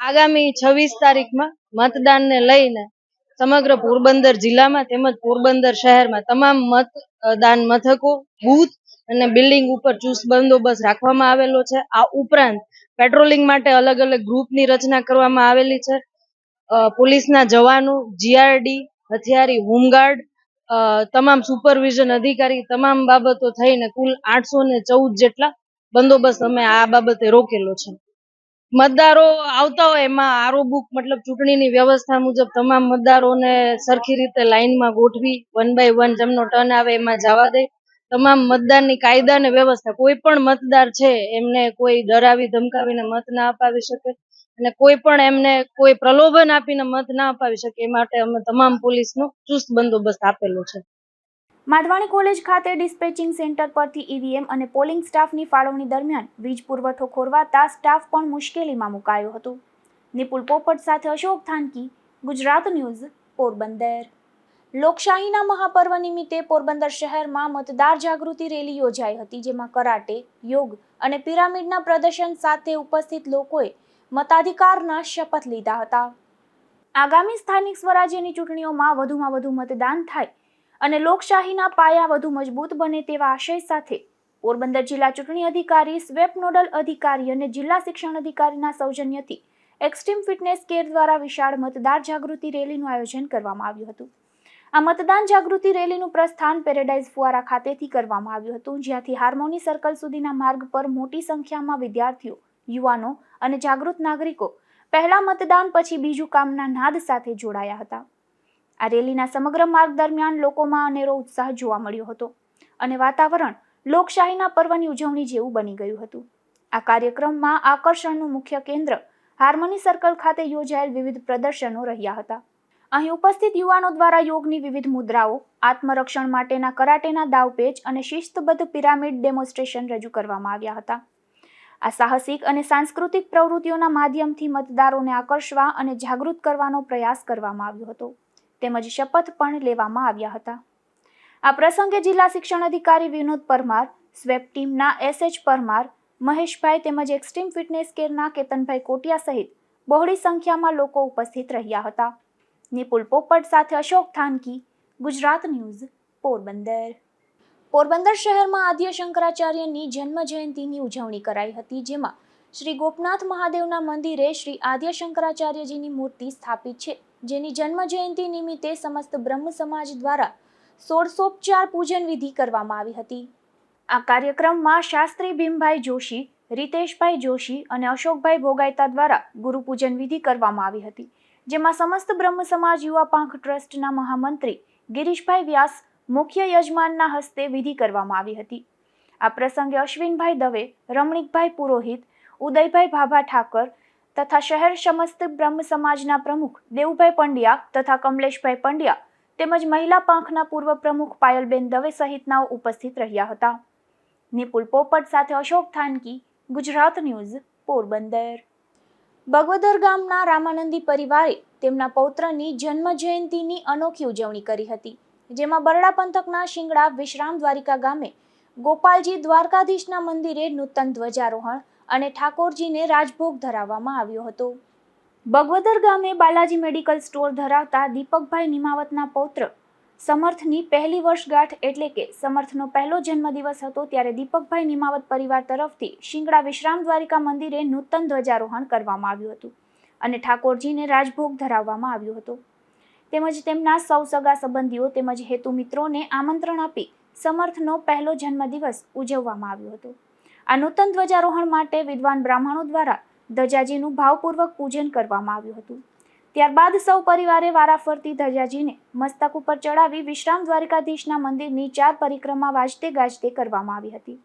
આગામી 26 તારીખમાં મતદાનને લઈને સમગ્ર પોરબંદર જિલ્લામાં તેમજ પોરબંદર શહેરમાં તમામ મતદાન મથકો, બૂથ અને બિલ્ડિંગ ઉપર ચુસ્ત બંદોબસ્ત રાખવામાં આવેલો છે. આ ઉપરાંત પેટ્રોલિંગ માટે અલગ અલગ ગ્રુપની રચના કરવામાં આવેલી છે. પોલીસના જવાનો, જીઆરડી, હથિયારી, હોમગાર્ડ તમામ સુપરવિઝન અધિકારી તમામ બાબતો થઈને કુલ 814 જેટલા બંદોબસ્ત અમે આ બાબતે રોકેલો છે. મતદારો આવતા હોય એમાં આરો બુક મતલબ ચૂંટણીની વ્યવસ્થા મુજબ તમામ મતદારોને સરખી રીતે લાઈનમાં ગોઠવી 1 બાય 1 જેમનો ટર્ન આવે એમાં જવા દે. તમામ મતદાનની કાયદા અને વ્યવસ્થા, કોઈ પણ મતદાર છે એમને કોઈ ડરાવી ધમકાવીને મત ના અપાવી શકે અને કોઈ પણ એમને કોઈ પ્રલોભન આપીને મત ના અપાવી શકે એ માટે અમે તમામ પોલીસનો ચુસ્ત બંદોબસ્ત આપેલો છે. માધવાણી કોલેજ ખાતે ડિસ્પેચિંગ સેન્ટર પરથી ઈવીએમ અને પોલિંગ સ્ટાફની ફાળવણી દરમિયાન વીજ પુરવઠો ખોરવાતા સ્ટાફ પણ મુશ્કેલીમાં મુકાયો હતો. નિપુલ પોપટ સાથે અશોક થાનકી, ગુજરાત ન્યૂઝ, પોરબંદર. લોકશાહીના મહાપર્વ નિમિત્તે પોરબંદર શહેરમાં મતદાર જાગૃતિ રેલી યોજાઈ હતી, જેમાં કરાટે, યોગ અને પિરામિડના પ્રદર્શન સાથે ઉપસ્થિત લોકોએ મતાધિકારના શપથ લીધા હતા. આગામી સ્થાનિક સ્વરાજ્યની ચૂંટણીઓમાં વધુમાં વધુ મતદાન થાય અને લોકશાહીના પાયા વધુ મજબૂત બને તેવા આશય સાથે પોરબંદર જિલ્લા ચૂંટણી અધિકારી, સ્વેપ નોડલ અધિકારી અને જિલ્લા શિક્ષણ અધિકારીના સૌજન્યથી એક્સ્ટ્રીમ ફિટનેસ કેર દ્વારા વિશાળ મતદાર જાગૃતિ રેલીનું આયોજન કરવામાં આવ્યું હતું. આ મતદાન જાગૃતિ રેલીનું પ્રસ્થાન પેરેડાઇઝ ફુવારા ખાતેથી કરવામાં આવ્યું હતું, જ્યાંથી હાર્મોની સર્કલ સુધીના માર્ગ પર મોટી સંખ્યામાં વિદ્યાર્થીઓ, યુવાનો અને જાગૃત નાગરિકો પહેલા મતદાન પછી બીજું કામના નાદ સાથે જોડાયા હતા. આ રેલીના સમગ્ર માર્ગ દરમિયાન લોકોમાં અનેરો ઉત્સાહ જોવા મળ્યો હતો અને વાતાવરણ લોકશાહીના પર્વની ઉજવણી જેવું બની ગયું હતું. આ કાર્યક્રમમાં આકર્ષણનું મુખ્ય કેન્દ્ર હાર્મોની સર્કલ ખાતે યોજાયેલ વિવિધ પ્રદર્શનો રહ્યા હતા. અહીં ઉપસ્થિત યુવાનો દ્વારા યોગની વિવિધ મુદ્રાઓ, આત્મરક્ષણ માટેના કરાટેના દાવપેચ અને શિસ્તબદ્ધ પિરામિડ ડેમોન્સ્ટ્રેશન રજૂ કરવામાં આવ્યા હતા. આ સાહસિક અને સાંસ્કૃતિક પ્રવૃત્તિઓના માધ્યમથી મતદારોને આકર્ષવા અને જાગૃત કરવાનો પ્રયાસ કરવામાં આવ્યો હતો, તેમજ શપથ પણ લેવામાં આવ્યા હતા. આ પ્રસંગે જિલ્લા શિક્ષણ અધિકારી વિનોદ પરમાર, સ્વેપ ટીમના SH પરમાર, મહેશભાઈ તેમજ એક્સ્ટ્રીમ ફિટનેસ કેરના કેતનભાઈ કોટિયા સહિત બહોળી સંખ્યામાં લોકો ઉપસ્થિત રહ્યા હતા. નિપુલ પોપટ સાથે અશોક થાનકી, ગુજરાત ન્યૂઝ, પોરબંદર. પોરબંદર શહેરમાં આદ્ય શંકરાચાર્યની જન્મ જયંતિની ઉજવણી કરાઈ હતી, જેમાં શ્રી ગોપનાથ મહાદેવના મંદિરે શ્રી આદ્ય શંકરાચાર્યજીની મૂર્તિ સ્થાપિત છે, જેની જન્મ જયંતિ નિમિત્તે સમસ્ત બ્રહ્મ સમાજ દ્વારા ષોડશોપચાર પૂજન વિધિ કરવામાં આવી હતી. આ કાર્યક્રમમાં શાસ્ત્રી ભીમભાઈ જોશી, રીતેશભાઈ જોશી અને અશોકભાઈ ભોગાયતા દ્વારા ગુરુપૂજન વિધિ કરવામાં આવી હતી, જેમાં સમસ્ત બ્રહ્મ સમાજ યુવા પાંખ ટ્રસ્ટના મહામંત્રી ગિરીશભાઈ વ્યાસ મુખ્ય યજમાનના હસ્તે વિધિ કરવામાં આવી હતી. આ પ્રસંગે અશ્વિનભાઈ દવે, રમણીકભાઈ પુરોહિત, ઉદયભાઈ ભાભા ઠાકર તથા શહેર સમસ્ત બ્રહ્મ સમાજના પ્રમુખ દેવુભાઈ પંડ્યા તથા કમલેશભાઈ પંડ્યા તેમજ મહિલા પાંખના પૂર્વ પ્રમુખ પાયલબેન દવે સહિતનાઓ ઉપસ્થિત રહ્યા હતા. નિપુલ પોપટ સાથે અશોક થાનકી, ગુજરાત ન્યૂઝ, પોરબંદર. બગવદર ગામના રામાનંદી પરિવારે તેમના પૌત્રની જન્મ જયંતિની અનોખી ઉજવણી કરી હતી, જેમાં બરડા પંથકના શિંગડા વિશ્રામ દ્વારિકા ગામે ગોપાલજી દ્વારકાધીશના મંદિરે નૂતન ધ્વજારોહણ અને ઠાકોરજીને રાજભોગ ધરાવવામાં આવ્યો હતો. બગવદર ગામે બાલાજી મેડિકલ સ્ટોર ધરાવતા દીપકભાઈ નિમાવતના પૌત્ર સમર્થની પહેલી વર્ષગાંઠ એટલે કે સમર્થનો પહેલો જન્મદિવસ હતો, ત્યારે દીપકભાઈ નિમાવત પરિવાર તરફથી શિંગડા વિશ્રામ દ્વારિકા મંદિરે નૂતન ધ્વજારોહણ કરવામાં આવ્યું હતું અને ઠાકોરજીને રાજભોગ ધરાવવામાં આવ્યો હતો. તેમજ તેમના સૌ સગા સંબંધીઓ તેમજ હેતુ મિત્રોને આમંત્રણ આપી સમર્થનો પહેલો જન્મદિવસ ઉજવવામાં આવ્યો હતો. આ નૂતન ધ્વજારોહણ માટે વિદ્વાન બ્રાહ્મણો દ્વારા ધજાજીનું ભાવપૂર્વક પૂજન કરવામાં આવ્યું હતું. ત્યારબાદ સૌ પરિવારે વારાફરતી ધજાજીને મસ્તક ઉપર ચડાવી વિશ્રામ દ્વારિકાધીશના મંદિરની 4 પરિક્રમા વાજતે ગાજતે કરવામાં આવી હતી.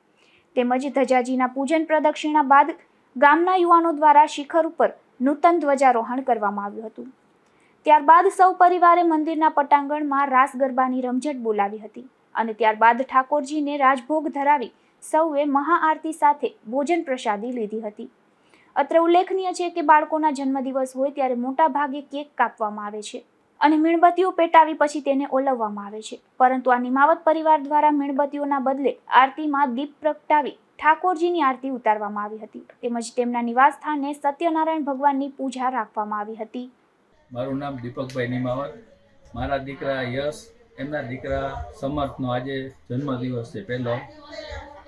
તેમજ ધજાજીના પૂજન પ્રદક્ષિણા બાદ ગામના યુવાનો દ્વારા શિખર ઉપર નૂતન ધ્વજારોહણ કરવામાં આવ્યું હતું. ત્યારબાદ સૌ પરિવારે મંદિરના પટાંગણમાં રાસ ગરબાની રમઝટ બોલાવી હતી અને ત્યારબાદ ઠાકોરજીને રાજભોગ ધરાવી સૌએ મહાઆરતી સાથે ભોજન પ્રસાદી લીધી હતી. અત્રે ઉલ્લેખનીય છે કે બાળકોના જન્મદિવસ હોય ત્યારે મોટા ભાગે કેક કાપવામાં આવે છે અને મીણબત્તીઓ પેટાવી પછી તેને ઓલવવામાં આવે છે, પરંતુ આ નિમાવત પરિવાર દ્વારા મીણબત્તીઓના બદલે આરતીમાં દીપ પ્રગટાવી ઠાકોરજીની આરતી ઉતારવામાં આવી હતી. તેમજ તેમના નિવાસ સ્થાને સત્યનારાયણ ભગવાનની પૂજા રાખવામાં આવી હતી. મારું નામ દીપકભાઈ નિમાવત. મારા દીકરા યશ, એમના દીકરા સમર્થનો આજે જન્મદિવસ છે પહેલો.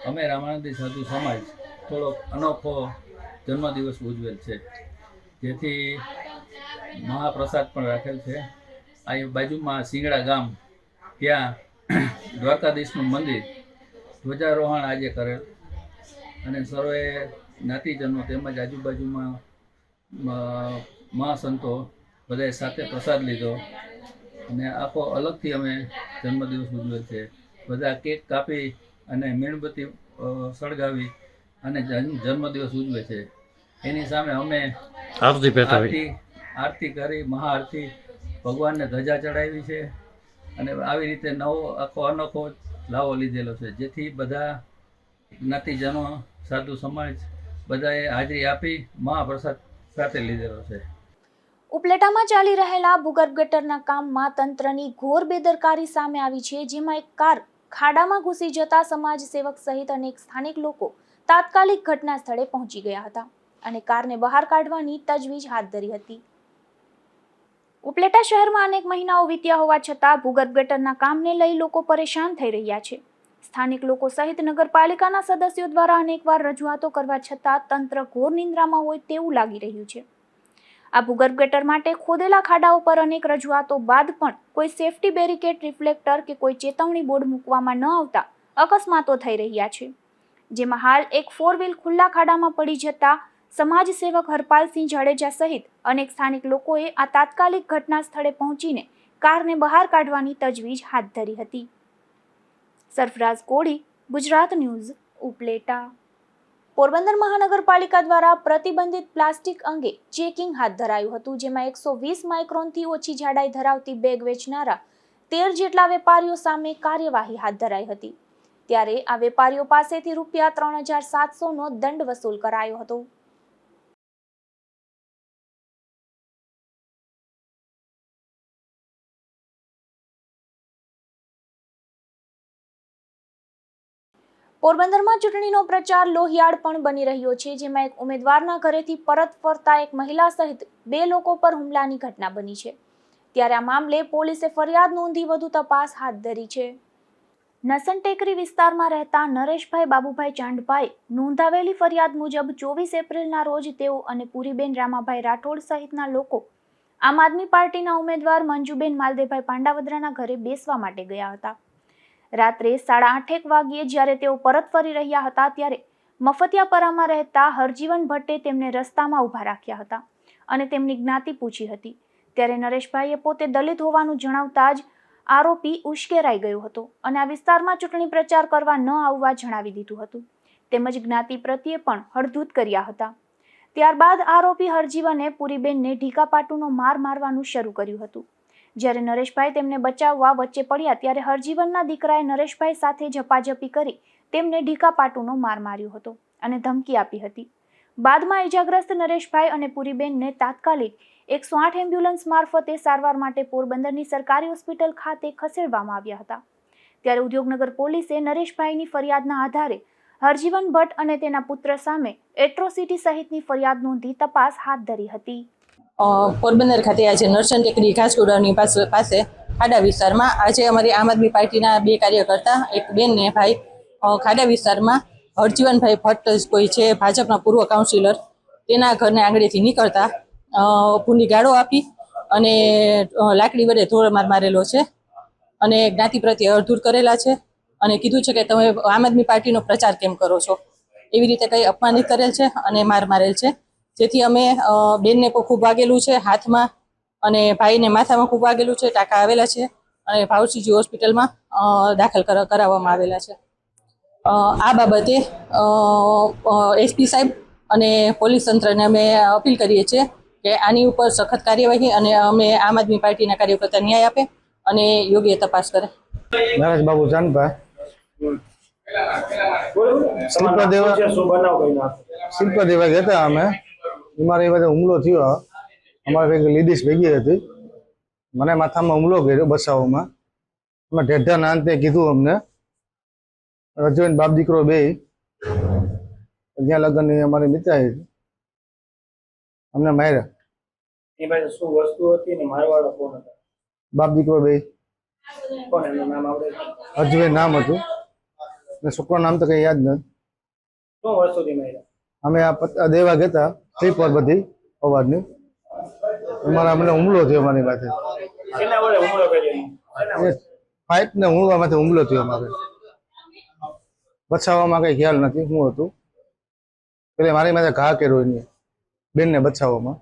અમે રામાનંદી સાધુ સમાજ થોડોક અનોખો જન્મદિવસ ઉજવેલ છે, જેથી મહાપ્રસાદ પણ રાખેલ છે. આ બાજુમાં શિંગડા ગામ ત્યાં દ્વારકાધીશનું મંદિર ધ્વજારોહણ આજે કરેલ અને સર્વે જ્ઞાતિજનો તેમજ આજુબાજુમાં મહાસંતો બધાએ સાથે પ્રસાદ લીધો અને આખો અલગથી અમે જન્મદિવસ ઉજવે છે. બધા કેક કાપી અને મીણબત્તી સળગાવી અને જન્મદિવસ ઉજવે છે. એની સામે અમે આરતી કરી, મહાઆરતી, ભગવાનને ધજા ચડાવી છે અને આવી રીતે નવો આખો અનોખો લાવો લીધેલો છે, જેથી બધા જ્ઞાતિજનો, સાધુ સમાજ બધાએ હાજરી આપી મહાપ્રસાદ સાથે લીધેલો છે. ઉપલેટામાં ચાલી રહેલા ભૂગર્ભ ગટરના કામમાં તંત્રની ઘોર બેદરકારી સામે આવી છે, જેમાં એક કાર ખાડામાં ઘૂસી જતા સમાજ સેવક સહિત અનેક સ્થાનિક લોકો તાત્કાલિક ઘટના સ્થળે પહોંચી ગયા હતા અને કારને બહાર કાઢવાની તજવીજ હાથ ધરી હતી. ઉપલેટા શહેરમાં અનેક મહિનાઓ વીત્યા હોવા છતાં ભૂગર્ભ ગટરના કામને લઈ લોકો પરેશાન થઈ રહ્યા છે. સ્થાનિક લોકો સહિત નગરપાલિકાના સદસ્યો દ્વારા અનેકવાર રજૂઆતો કરવા છતાં તંત્ર ઘોર નિંદ્રામાં હોય તેવું લાગી રહ્યું છે. આ ભૂગર્ભ ગટર માટે ખોદેલા ખાડાઓ પર અનેક રજૂઆતો બાદ પણ કોઈ સેફટી બેરિકેડ, રિફ્લેક્ટર કે કોઈ ચેતવણી બોર્ડ મૂકવામાં ન આવતા અકસ્માતો થઈ રહ્યા છે, જેમાં હાલ એક 4 વ્હીલ ખુલ્લા ખાડામાં પડી જતા સમાજ સેવક હરપાલસિંહ જાડેજા સહિત અનેક સ્થાનિક લોકોએ આ તાત્કાલિક ઘટના સ્થળે પહોંચીને કારને બહાર કાઢવાની તજવીજ હાથ ધરી હતી. સરફરાઝ કોડી, ગુજરાત ન્યૂઝ, ઉપલેટા. પોરબંદર મહાનગરપાલિકા દ્વારા પ્રતિબંધિત પ્લાસ્ટિક અંગે ચેકિંગ હાથ ધરાયું હતું, જેમાં 120 માઇક્રોનથી ઓછી જાડાઈ ધરાવતી બેગ વેચનારા 13 જેટલા વેપારીઓ સામે કાર્યવાહી હાથ ધરાઈ હતી. ત્યારે આ વેપારીઓ પાસેથી રૂપિયા 3700નો દંડ વસૂલ કરાયો હતો. પોરબંદરમાં ચૂંટણીનો પ્રચાર લોહિયાળ પણ બની રહ્યો છે, જેમાં એક ઉમેદવારના ઘરેથી પરત ફરતા એક મહિલા સહિત 2 લોકો પર હુમલાની ઘટના બની છે. ત્યારે આ મામલે પોલીસે ફરિયાદ નોંધી વધુ તપાસ હાથ ધરી છે. નસન ટેકરી વિસ્તારમાં રહેતા નરેશભાઈ બાબુભાઈ ચાંદભાઈ નોંધાવેલી ફરિયાદ મુજબ 24 એપ્રિલના રોજ તેઓ અને પૂરીબેન રામાભાઈ રાઠોડ સહિતના લોકો આમ આદમી પાર્ટીના ઉમેદવાર મંજુબેન માલદેભાઈ પાંડાવદરાના ઘરે બેસવા માટે ગયા હતા. રાત્રે 8:30 વાગ્યે જ્યારે તેઓ પરત ફરી રહ્યા હતા ત્યારે મફતિયાપરામાં રહેતા હરજીવન ભટ્ટે તેમને રસ્તામાં ઊભા રાખ્યા હતા અને તેમની જ્ઞાતિ પૂછી હતી. ત્યારે નરેશભાઈએ પોતે દલિત હોવાનું જણાવતા જ આરોપી ઉશ્કેરાઈ ગયો હતો અને આ વિસ્તારમાં ચૂંટણી પ્રચાર કરવા ન આવવા જણાવી દીધું હતું, તેમજ જ્ઞાતિ પ્રત્યે પણ હળધૂત કર્યા હતા. ત્યારબાદ આરોપી હરજીવને પૂરીબેનને ઢીકાપાટુનો માર મારવાનું શરૂ કર્યું હતું. જ્યારે નરેશભાઈ તેમને બચાવવા વચ્ચે પડ્યા ત્યારે હરજીવનના દીકરાએ નરેશભાઈ સાથે ઝપાઝપી કરી તેમને ઢીકાપાટુનો માર માર્યો હતો અને ધમકી આપી હતી. બાદમાં ઇજાગ્રસ્ત નરેશભાઈ અને પૂરીબેનને તાત્કાલિક 108 એમ્બ્યુલન્સ મારફતે સારવાર માટે પોરબંદરની સરકારી હોસ્પિટલ ખાતે ખસેડવામાં આવ્યા હતા. ત્યારે ઉદ્યોગનગર પોલીસે નરેશભાઈની ફરિયાદના આધારે હરજીવન ભટ્ટ અને તેના પુત્ર સામે એટ્રોસિટી સહિતની ફરિયાદ નોંધી તપાસ હાથ ધરી હતી. પોરબંદર ખાતે આજે નરસન ટેકરી ઘાસકોડાની પાસે ખાડા વિસ્તારમાં આજે અમારી આમ આદમી પાર્ટીના 2 કાર્યકર્તા, એક બેન ને ભાઈ, ખાડા વિસ્તારમાં હરજીવનભાઈ ભટ્ટ કોઈ છે ભાજપના પૂર્વ કાઉન્સિલર, તેના ઘરને આંગળેથી નીકળતા ભૂંડી ગાળો આપી અને લાકડી વડે ધોળમાર મારેલો છે અને જ્ઞાતિ પ્રત્યે અડધૂર કરેલા છે અને કીધું છે કે તમે આમ આદમી પાર્ટીનો પ્રચાર કેમ કરો છો, એવી રીતે કંઈ અપમાનિત કરેલ છે અને માર મારેલ છે. જેથી અમે બેનને પણ ખૂબ વાગેલું છે હાથમાં અને ભાઈને માથામાં ખૂબ વાગેલું છે, ટાંકા આવેલા છે અને ભાવસીજી હોસ્પિટલમાં દાખલ કરાવવામાં આવેલા છે. આ બાબતે એસપી સાહેબ અને પોલીસ તંત્રને અમે અપીલ કરીએ છીએ કે આની ઉપર સખત કાર્યવાહી અને અમે આમ આદમી પાર્ટીના કાર્યકર્તા ન્યાય આપે અને યોગ્ય તપાસ કરે. નરેશ બાબુ ચાંદભાઈ, શિલ્પદેવા ગયા અમે, અમારે એ બધા હુમલો થયો. અમારે ભેગી લેડીઝ ભેગી હતી, મને માથામાં હુમલો કર્યો બસાવોમાં. અમે ઢેઢાના અંતે કીધું અમને રજવાઈન બાપ દીકરો 2 ત્યાં લગ્નની અમારી મિત્રાઈ અમને માર્યા. એ પાસે શું વસ્તુ હતી ને મારવાળો કોણ હતા? બાપ દીકરો 2. કોણ એનું નામ આવડે? અજવાઈન નામ હતું ને છોકરાનું નામ તો કઈ યાદ નથી. શું વસ્તુથી માર્યા? અમે આ દેવા ગયા ટ્રીપ પર બધી અવાજની, અમારા અમને હુમલો થયો અમારી પાસે. ફાઇટ ને હુમલામાંથી હુમલો થયો અમારે. બચાવવામાં કઈ ખ્યાલ નથી શું હતું. એટલે મારી માથે ઘા કર્યો એની બેનને બચાવવામાં.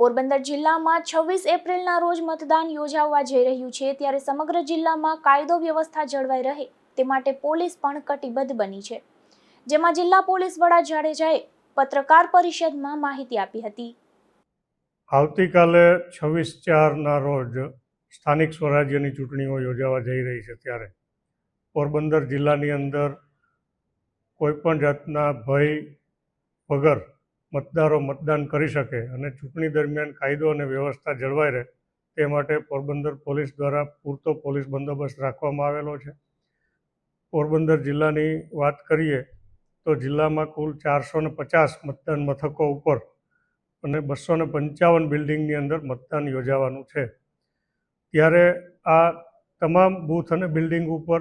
પોરબંદર જિલ્લામાં 26 એપ્રિલના રોજ મતદાન યોજાવા જઈ રહ્યું છે, ત્યારે સમગ્ર જિલ્લામાં કાયદો વ્યવસ્થા જળવાઈ રહે તે માટે પોલીસ પણ કટિબદ્ધ બની છે, જેમાં જિલ્લા પોલીસ વડા જાડેજાએ પત્રકાર પરિષદમાં માહિતી આપી હતી. આવતીકાલે 26/4ના રોજ સ્થાનિક સ્વરાજ્યની ચૂંટણીઓ યોજાવા જઈ રહી છે, ત્યારે પોરબંદર જિલ્લાની અંદર કોઈપણ જાતના ભય વગર મતદારો મતદાન કરી શકે અને ચૂંટણી દરમિયાન કાયદો અને વ્યવસ્થા જળવાઈ રહે તે માટે પોરબંદર પોલીસ દ્વારા પૂરતો પોલીસ બંદોબસ્ત રાખવામાં આવેલો છે. પોરબંદર જિલ્લાની વાત કરીએ તો જિલ્લામાં કુલ 450 મતદાન મથકો ઉપર અને 255 બિલ્ડિંગની અંદર મતદાન યોજાવાનું છે. ત્યારે આ તમામ બૂથ અને બિલ્ડિંગ ઉપર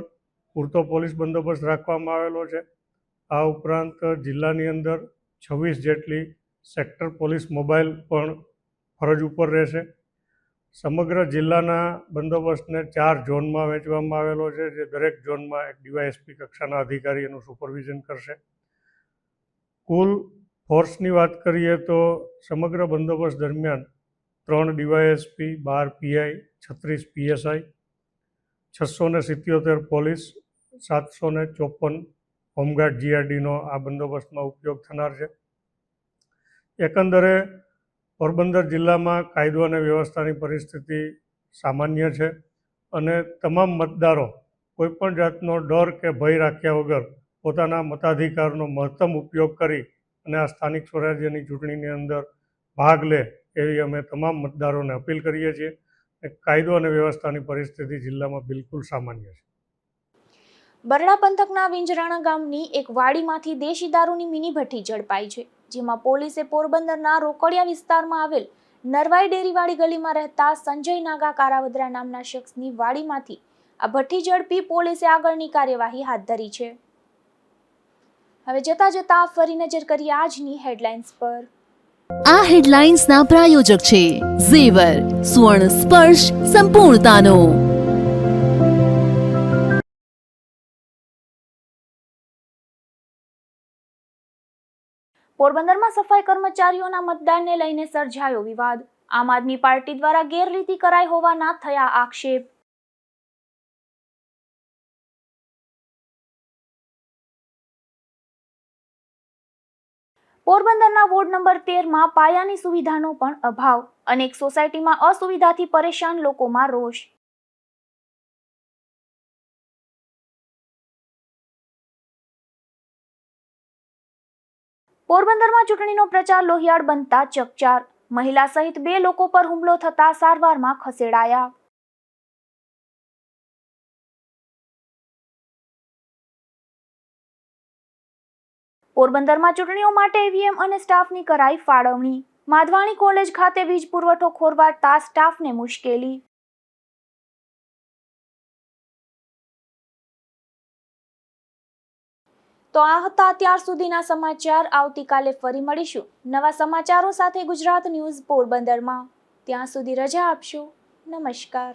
પૂરતો પોલીસ બંદોબસ્ત રાખવામાં આવેલો છે. આ ઉપરાંત જિલ્લાની અંદર 26 જેટલી સેક્ટર પોલીસ મોબાઈલ પણ ફરજ ઉપર રહેશે. સમગ્ર જિલ્લાના બંદોબસ્તને 4 ઝોનમાં વહેંચવામાં આવેલો છે, જે દરેક ઝોનમાં એક ડીવાયએસપી કક્ષાના અધિકારી એનું સુપરવિઝન કરશે. કુલ ફોર્સની વાત કરીએ તો સમગ્ર બંદોબસ્ત દરમિયાન 3 DYSP, 12 PI, 36 PSI, 677 police, 754 home guard જીઆરડીનો આ બંદોબસ્તમાં ઉપયોગ થનાર છે. એકંદરે પોરબંદર જિલ્લામાં કાયદો અને વ્યવસ્થાની પરિસ્થિતિ સામાન્ય છે અને તમામ મતદારો કોઈપણ જાતનો ડર કે ભય રાખ્યા વગર પોતાના મતાધિકારનો મહત્તમ ઉપયોગ કરી અને આ સ્થાનિક સ્વરાજ્યની ચૂંટણીની અંદર ભાગ લે એવી અમે તમામ મતદારોને અપીલ કરીએ છીએ. કાયદો અને વ્યવસ્થાની પરિસ્થિતિ જિલ્લામાં બિલકુલ સામાન્ય છે. બરડા પંથકના વિંજરાણા ગામની એક વાડીમાંથી દેશી દારૂની મિની ભઠ્ઠી ઝડપાઈ છે, જેમાં પોલીસે પોરબંદરના રોકડિયા વિસ્તારમાં આવેલ નરવાઈ ડેરીવાડી ગલીમાં રહેતા સંજય નાગા કારાવદરા નામના શખ્સની વાડીમાંથી આ ભઠ્ઠી ઝડપી પોલીસે આગળની કાર્યવાહી હાથ ધરી છે. હવે જતા ફરી નજર કરીએ આજની હેડલાઇન્સ પર. આ હેડલાઇન્સના પ્રાયોજક છે ઝેવર, સુવર્ણ સ્પર્શ સંપૂર્ણતાનો. પોરબંદરમાં સફાઈ કર્મચારીઓના મતદાનને લઈને સર્જાયો વિવાદ. આમ આદમી પાર્ટી દ્વારા ગેરરીતિ કરાઈ હોવાના થયા આક્ષેપ. પોરબંદરના વોર્ડ નંબર 13માં પાયાની સુવિધાનો પણ અભાવ. અનેક સોસાયટીમાં અસુવિધાથી પરેશાન લોકોમાં રોષ. પોરબંદરમાં ચૂંટણીનો પ્રચાર લોહિયાળ બનતા ચકચાર. મહિલા સહિત 2 લોકો પર હુમલો થતા સારવારમાં ખસેડાયા. પોરબંદરમાં ચૂંટણીઓ માટે ઈવીએમ અને સ્ટાફની કરાઈ ફાળવણી. માધવાણી કોલેજ ખાતે વીજ પુરવઠો ખોરવાડતા સ્ટાફને મુશ્કેલી. તો આ હતા અત્યાર સુધીના સમાચાર. આવતીકાલે ફરી મળીશું નવા સમાચારો સાથે ગુજરાત ન્યૂઝ પોરબંદરમાં. ત્યાં સુધી રજા આપશો. નમસ્કાર.